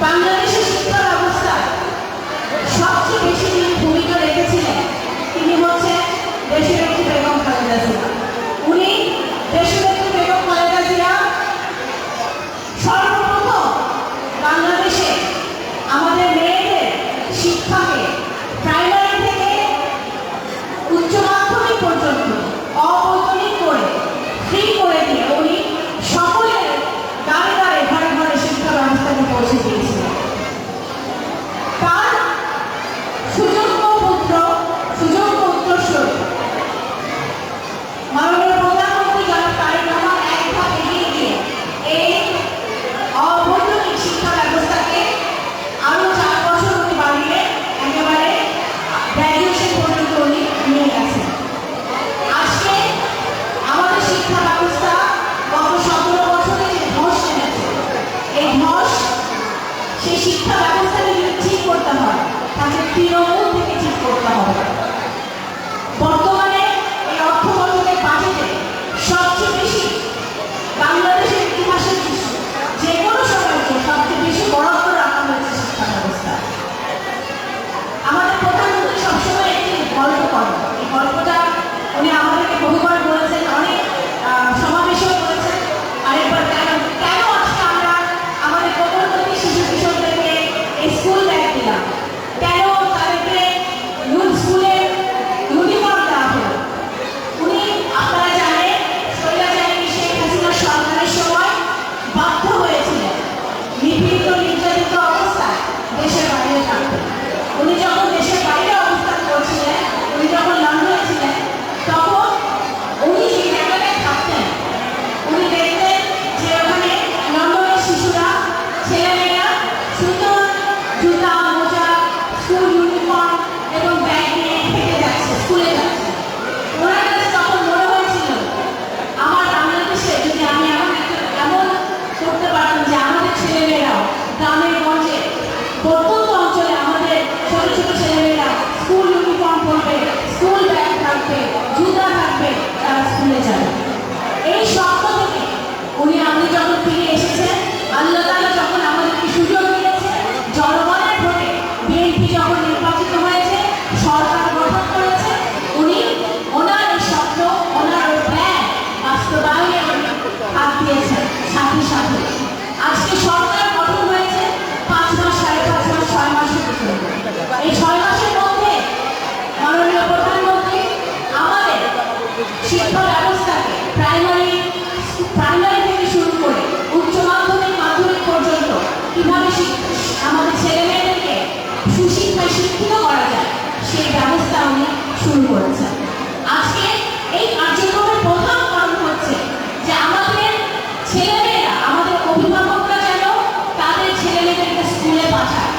বাংলাদেশের শিক্ষা ব্যবস্থায় সবচেয়ে বেশি যিনি ভূমিকা রেখেছিলেন তিনি হচ্ছেন দেশনেত্রী বেগম খালেদা জিয়া। উনি দেশনেত্রী বেগম খালেদা জিয়া সর্বপ্রথম বাংলাদেশে আমাদের মেয়েদের শিক্ষাকে প্রাইমারি থেকে উচ্চ মাধ্যমিক পর্যন্ত অবৈতনিক করে ফ্রি করে দিয়ে উনি সকলের গাড়ি গাড়ি ঘরে ঘরে শিক্ষা ব্যবস্থাকে পৌঁছে দিয়েছিলেন। তার সুযোগ্য পুত্র সুযোগ্য উত্তরসূরি মাননীয় প্রধানমন্ত্রী জনাব তারেক রহমান এক ধাপ এগিয়ে গিয়ে এই অবৈতনিক শিক্ষা ব্যবস্থাকে আরো 4 বছর উনি বাড়িয়ে একেবারে গ্র্যাজুয়েশন পর্যন্ত উনি নিয়ে গেছেন। আজকে আমাদের শিক্ষা ব্যবস্থা গত 17 বছরে যে ধস নেমেছে, এই ধস সেই শিক্ষা ব্যবস্থাকে যদি ঠিক করতে হয় তাকে তৃণমূল থেকে ঠিক করতে হবে। বর্তমানে এই অর্থ বছরের বাজেটে সবচেয়ে বেশি বাংলাদেশের ইতিহাসে যে কোনো সময়কে সবচেয়ে বেশি বরাদ্দ রাখা হয়েছে শিক্ষা ব্যবস্থা। আমাদের প্রধানমন্ত্রী সবসময় একটি গল্প করেন, এই গল্পটা উনি আমাদেরকে বহুবার বলেছেন, অনেক সমাবেশেও বলেছেন। আরেকবার কেন আজকে আমরা আমাদের প্রধানমন্ত্রী শিশু কিশোরদেরকে এই স্কুল ব্যাগ দিলাম, কেন তাদেরকে স্কুলের ইউনিফর্ম দেওয়া হলো। উনি আপনারা জানেন স্বৈরাচারী শেখ হাসিনা সরকারের সময় বাধ্য হয়েছিলেন নিপীড়িত নির্যাতিত অবস্থায় দেশের বাইরে থাকতে। উনি যখন দেশের বাইরে অবস্থান করছিলেন, উনি যখন লন্ডনে ছিলেন, তখন উনি যে জায়গায় থাকতেন উনি দেখতেন যে ওখানে লন্ডনের শিশুরা ছেলেমেয়েরা সুন্দর জুতা মোজা স্কুল ইউনিফর্ম এবং ব্যাগ নিয়ে হেঁটে যাচ্ছে, স্কুলে যাচ্ছে। ওনার কাছে তখন মনে হয়েছিল আমার বাংলাদেশে যদি আমি এমন করতে পারতাম যে আমাদের ছেলেমেয়েরাও গ্রামের গঞ্জে প্রত্যন্ত অঞ্চলে আমাদের ছোট ছোট ছেলেমেয়েরা স্কুল ইউনিফর্ম পরবে, স্কুল ব্যাগ থাকবে, জুতা থাকবে, তারা স্কুলে যাবে। এই স্বপ্ন থেকে আপনি যখন ফিরে এসেছেন, আল্লাহ তাআলা যখন আমাদেরকে সুযোগ দিয়েছে, জনগণের ভোটে বিএনপি যখন নির্বাচিত হয়েছে, সরকার গঠন করেছে, উনি ওনার এই স্বপ্ন ওনার ওই প্ল্যান বাস্তবায়নে হাত দিয়েছেন। সাথে সাথে আজকে সরকার গঠন হয়েছে 5 মাস 5.5 মাস 6 মাসের ভিতরে। এই 6 মাসের মধ্যে মাননীয় প্রধানমন্ত্রী আমাদের শিক্ষা ব্যবস্থাকে প্রাইমারি থেকে শুরু করে উচ্চ মাধ্যমিক মাধ্যমিক পর্যন্ত কিভাবে আমাদের ছেলে মেয়েদেরকে সুশিক্ষায় শিক্ষিত করা যায় সেই ব্যবস্থা উনি শুরু করেছেন। আজকে এই কার্যক্রমের প্রধান কারণ হচ্ছে যে আমাদের ছেলেমেয়েরা, আমাদের অভিভাবকরা যেন তাদের ছেলেমেয়েদেরকে স্কুলে পাঠায়,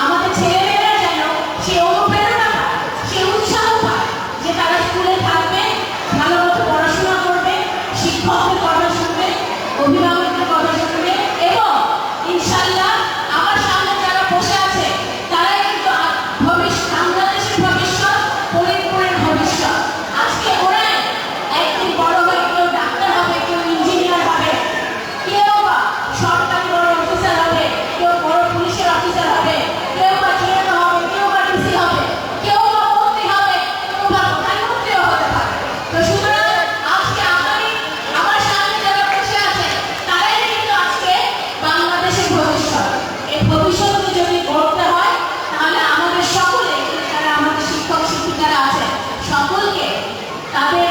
আমাদের ছেলেমেয়েরা যেন সে অনুপ্রেরণা পায়, সে উৎসাহ পায় যে তারা স্কুলে থাকবে, ভালো মতো পড়াশোনা করবে, শিক্ষকদের কথা শুনবে, অভিভাবকদের কথা শুনবে এবং ইনশাআল্লাহ আমার সামনে যারা বসে আছে তারাই কিন্তু বাংলাদেশের ভবিষ্যৎ, ফরিদপুরের ভবিষ্যৎ। আজকে ওরাই একদিন বড় হয়ে কেউ ডাক্তার হবে, কেউ ইঞ্জিনিয়ার হবে, কেউ বা সরকারি বড় অফিসার হবে, কেউ বড় পুলিশের অফিসার হবে, কেউ বা ডিএম হবে, কেউ বা ডিসি হবে, কেউ বা মন্ত্রী হবে, কেউ বা প্রধানমন্ত্রীও হতে পারে। তো সুতরাং আজকে আমার সামনে যারা বসে আছে তারাই কিন্তু আজকে বাংলাদেশের ভবিষ্যৎ। এই ভবিষ্যৎকে যদি গড়তে হয় তাহলে আমাদের সকলে, যারা আমাদের শিক্ষক শিক্ষিকারা আছে, সকলকে তাদের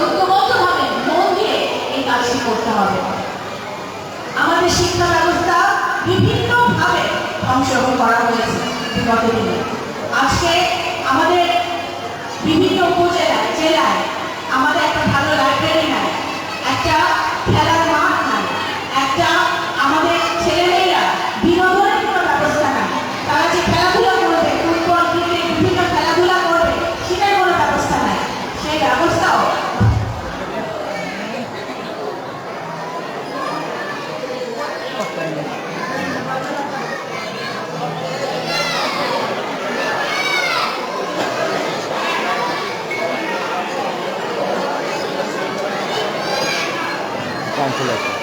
ঐক্যবদ্ধভাবে মন দিয়ে এই কাজটি করতে হবে। আমাদের শিক্ষা ব্যবস্থা বিভিন্নভাবে ধ্বংস করা হয়েছে বিগত দিনে। আজকে আমাদের বিভিন্ন উপজেলায় জেলায় আমাদের একটা ভালো লাইব্রেরি নাই, একটা খেলার মাঠ নাই, একটা আমাদের ছেলেমেয়েরা বিনোদনের কোনো ব্যবস্থা নাই, তারা যে খেলাধুলা করবে, ফুটবল ক্রিকেট বিভিন্ন খেলাধুলা করবে সেটার কোনো ব্যবস্থা নাই। সেই ব্যবস্থাও কাউন্সিলর